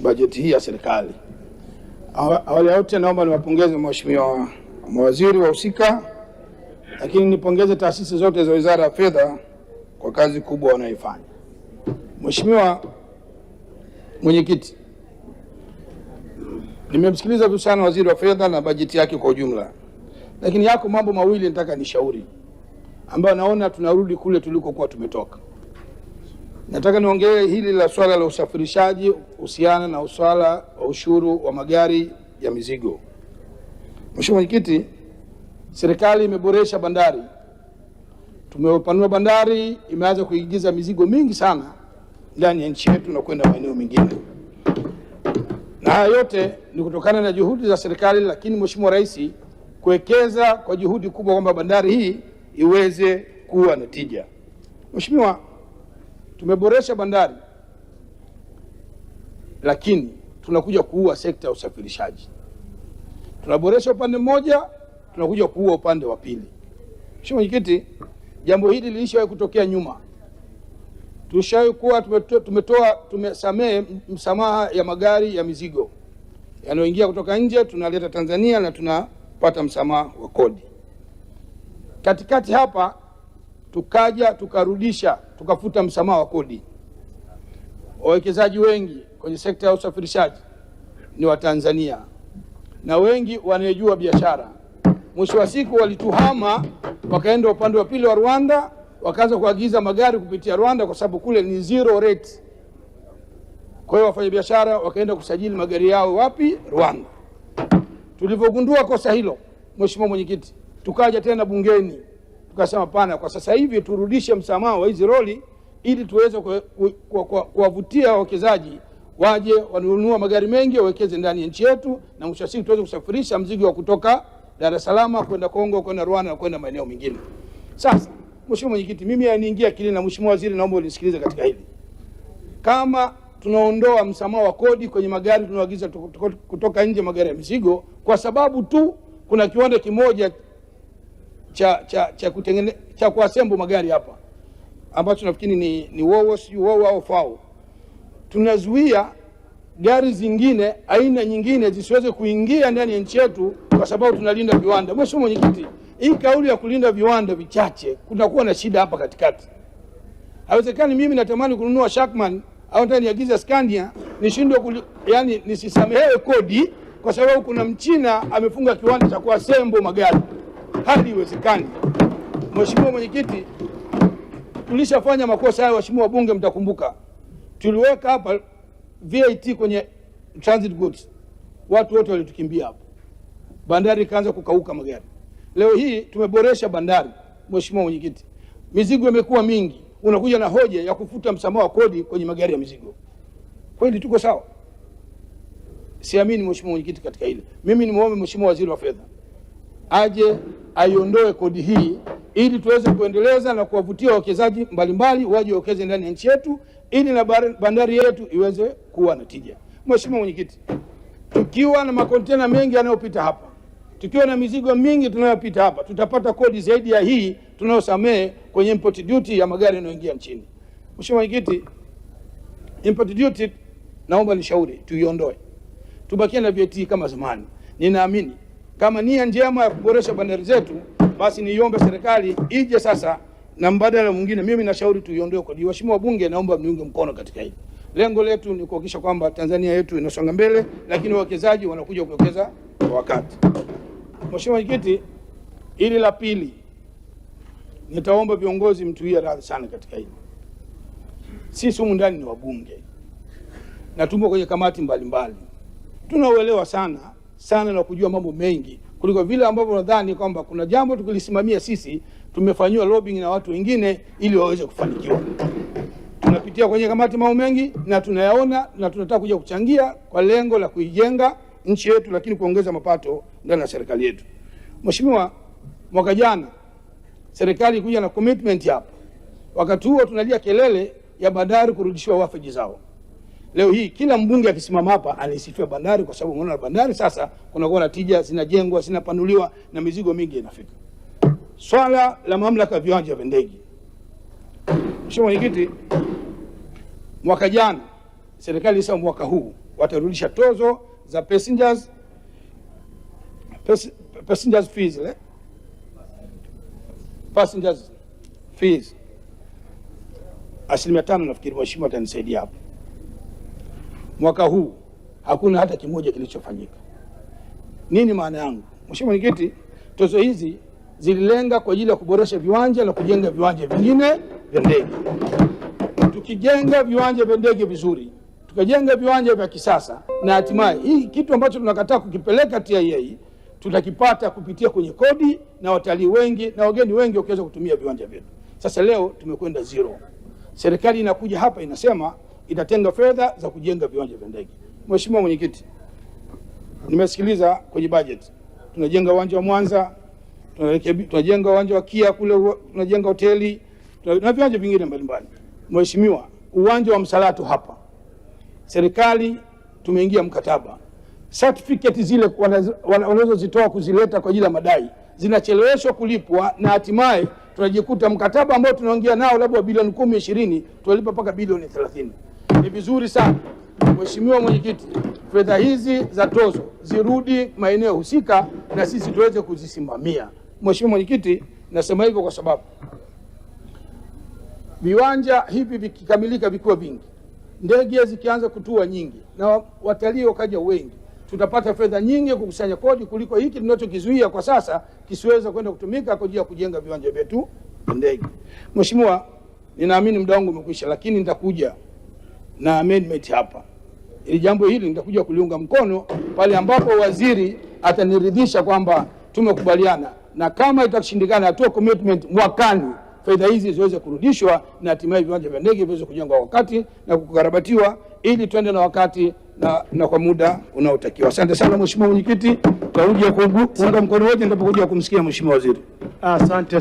bajeti hii ya serikali. Awali ya yote naomba niwapongeze mheshimiwa mawaziri wahusika, lakini nipongeze taasisi zote za Wizara ya Fedha kwa kazi kubwa wanayoifanya. Mheshimiwa Mwenyekiti, nimemsikiliza vizuri sana Waziri wa Fedha na bajeti yake kwa ujumla, lakini yako mambo mawili nataka nishauri ambayo naona tunarudi kule tulikokuwa tumetoka. Nataka niongee hili la swala la usafirishaji husiana na swala wa ushuru wa magari ya mizigo. Mheshimiwa Mwenyekiti, serikali imeboresha bandari. Tumepanua bandari, imeanza kuingiza mizigo mingi sana ndani ya nchi yetu na kwenda maeneo mengine. Na haya yote ni kutokana na juhudi za serikali, lakini Mheshimiwa Rais kuwekeza kwa juhudi kubwa kwamba bandari hii iweze kuwa na tija. Mheshimiwa, tumeboresha bandari, lakini tunakuja kuua sekta ya usafirishaji. Tunaboresha upande mmoja, tunakuja kuua upande wa pili. Mheshimiwa Mwenyekiti, jambo hili lilishawahi kutokea nyuma. Tulishawahi kuwa tumesamehe msamaha ya magari ya mizigo yanayoingia kutoka nje, tunaleta Tanzania na tunapata msamaha wa kodi. Katikati hapa tukaja tukarudisha, tukafuta msamaha wa kodi. Wawekezaji wengi kwenye sekta ya usafirishaji ni wa Tanzania na wengi wanajua biashara. Mwisho wa siku walituhama, wakaenda upande wa pili wa Rwanda, wakaanza kuagiza magari kupitia Rwanda kwa sababu kule ni zero rate. Kwa hiyo wafanyabiashara wakaenda kusajili magari yao wapi? Rwanda. Tulivyogundua kosa hilo, Mheshimiwa Mwenyekiti, tukaja tena bungeni tukasema pana, kwa sasa hivi turudishe msamaha wa hizi roli ili tuweze kuwavutia wawekezaji waje wanunua magari mengi wawekeze ndani ya nchi yetu, na mwisho wa siku tuweze kusafirisha mzigo wa kutoka Dar es Salaam kwenda Kongo, kwenda Rwanda na kwenda maeneo mengine. Sasa Mheshimiwa Mwenyekiti, mimi yaniingia akili, na Mheshimiwa Waziri naomba unisikilize katika hili. Kama tunaondoa msamaha wa kodi kwenye magari tunaoagiza kutoka nje, magari ya mizigo, kwa sababu tu kuna kiwanda kimoja cha kuassemble magari hapa ambacho nafikiri ni Wowo au FAO, tunazuia gari zingine aina nyingine zisiweze kuingia ndani ya nchi yetu kwa sababu tunalinda viwanda. Mheshimiwa Mwenyekiti, hii kauli ya kulinda viwanda vichache, kunakuwa na shida hapa katikati. Haiwezekani mimi natamani kununua Shackman au nataka niagize Scania nishindwe yani nisisamehewe kodi kwa sababu kuna Mchina amefunga kiwanda cha kuassemble magari. Hali iwezekani. Mheshimiwa Mwenyekiti, tulishafanya makosa hayo, waheshimiwa wabunge mtakumbuka. Tuliweka hapa VAT kwenye transit goods. Watu wote walitukimbia hapo. Bandari ikaanza kukauka magari. Leo hii tumeboresha bandari, Mheshimiwa Mwenyekiti. Mizigo imekuwa mingi. Unakuja na hoja ya kufuta msamaha wa kodi kwenye magari ya mizigo. Kweli tuko sawa? Siamini Mheshimiwa Mwenyekiti katika hili. Mimi nimuombe Mheshimiwa Waziri wa Fedha aje aiondoe kodi hii ili tuweze kuendeleza na kuwavutia wawekezaji mbalimbali waje wawekeze ndani ya nchi yetu ili na bandari yetu iweze kuwa na tija. Mheshimiwa Mwenyekiti, tukiwa na makontena mengi yanayopita hapa, tukiwa na mizigo mingi tunayopita hapa, tutapata kodi zaidi ya hii tunayosamehe kwenye import duty ya magari yanayoingia nchini. Mheshimiwa Mwenyekiti, import duty naomba nishauri tuiondoe. Tubakie na VAT kama zamani. Ninaamini kama nia njema ya kuboresha bandari zetu, basi niombe serikali ije sasa na mbadala mwingine. Mimi nashauri tuiondoe kodi. Waheshimiwa wabunge, naomba mniunge mkono katika hili. Lengo letu ni kuhakikisha kwamba Tanzania yetu inasonga mbele, lakini wawekezaji wanakuja kuwekeza kwa wakati. Mheshimiwa Mwenyekiti, hili la pili, nitaomba viongozi mtuie radhi sana katika hili. Sisi humu ndani ni wabunge na tumo kwenye kamati mbalimbali. Tunauelewa sana na kujua mambo mengi kuliko vile ambavyo nadhani kwamba kuna jambo tukilisimamia sisi tumefanywa lobbying na watu wengine ili waweze kufanikiwa. Tunapitia kwenye kamati mambo mengi na tunayaona na tunataka kuja kuchangia kwa lengo la kuijenga nchi yetu, lakini kuongeza mapato ndani ya serikali yetu. Mheshimiwa, mwaka jana serikali kuja na commitment hapa. Wakati huo tunalia kelele ya bandari kurudishiwa wafeji zao. Leo hii kila mbunge akisimama hapa anaisifia bandari kwa sababu unaona bandari sasa kunakuwa na tija, zinajengwa, zinapanuliwa na mizigo mingi inafika. Swala la mamlaka ya viwanja vya ndege. Mheshimiwa Mwenyekiti, mwaka jana serikali isema mwaka huu watarudisha tozo za passengers fees 5%. Nafikiri mheshimiwa atanisaidia hapo. Mwaka huu hakuna hata kimoja kilichofanyika. Nini maana yangu? Mheshimiwa Mwenyekiti, tozo hizi zililenga kwa ajili ya kuboresha viwanja na kujenga viwanja vingine vya ndege. Tukijenga viwanja vya ndege vizuri, tukajenga viwanja vya kisasa, na hatimaye hii kitu ambacho tunakataa kukipeleka TIA tutakipata kupitia kwenye kodi na watalii wengi na wageni wengi wakiweza kutumia viwanja vyetu. Sasa leo tumekwenda zero. Serikali inakuja hapa inasema itatenga fedha za kujenga viwanja vya ndege. Mheshimiwa Mwenyekiti, nimesikiliza kwenye budget. Tunajenga uwanja wa Mwanza, tunajenga uwanja wa Kia kule, tunajenga hoteli na viwanja vingine mbalimbali. Mheshimiwa, uwanja wa Msalato hapa, serikali tumeingia mkataba. Certificate zile wanazozitoa kuzileta kwa ajili ya madai zinacheleweshwa kulipwa, na hatimaye tunajikuta mkataba ambao tunaongea nao labda wa bilioni 10-20 tunalipa mpaka bilioni 30. Ni vizuri sana Mheshimiwa Mwenyekiti, fedha hizi za tozo zirudi maeneo husika na sisi tuweze kuzisimamia. Mheshimiwa Mwenyekiti, nasema hivyo kwa sababu viwanja hivi vikikamilika vikiwa vingi, ndege zikianza kutua nyingi na watalii wakaja wengi, tutapata fedha nyingi kukusanya kodi kuliko hiki tunachokizuia kwa sasa kisiweza kwenda kutumika kwa ajili ya kujenga viwanja vyetu vya ndege. Mheshimiwa, ninaamini muda wangu umekwisha, lakini nitakuja na amendment hapa. Ili jambo hili nitakuja kuliunga mkono pale ambapo waziri ataniridhisha kwamba tumekubaliana, na kama itashindikana atoe commitment mwakani fedha hizi ziweze kurudishwa na hatimaye viwanja vya ndege viweze kujengwa wakati na kukarabatiwa ili tuende na wakati na kwa muda unaotakiwa. Asante sana Mheshimiwa Mwenyekiti, tutakuja kuunga mkono wote nitapokuja kumsikia Mheshimiwa Waziri. Asante.